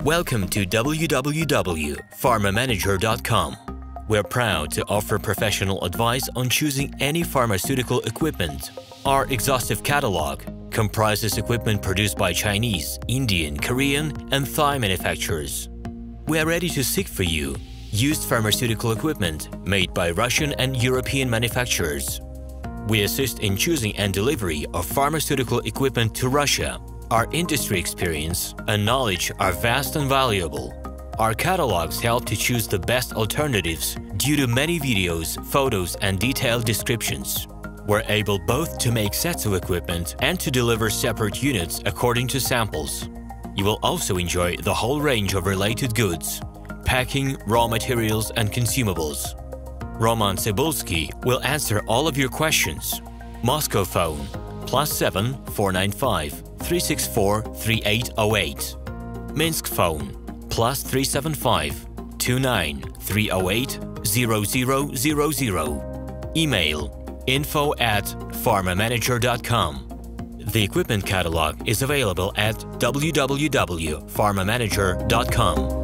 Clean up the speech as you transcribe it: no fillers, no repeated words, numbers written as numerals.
Welcome to www.pharmamanager.com. We're proud to offer professional advice on choosing any pharmaceutical equipment. Our exhaustive catalog comprises equipment produced by Chinese, Indian, Korean, and Thai manufacturers. We are ready to seek for you used pharmaceutical equipment made by Russian and European manufacturers. We assist in choosing and delivery of pharmaceutical equipment to Russia. Our industry experience and knowledge are vast and valuable. Our catalogs help to choose the best alternatives due to many videos, photos, and detailed descriptions. We're able both to make sets of equipment and to deliver separate units according to samples. You will also enjoy the whole range of related goods, packing, raw materials, and consumables. RomanTsibulsky will answer all of your questions. Moscow phone +7 495 364 3808. Minsk phone +375 29 308 0000. Email info@pharmamanager.com. The equipment catalog is available at www.pharmamanager.com.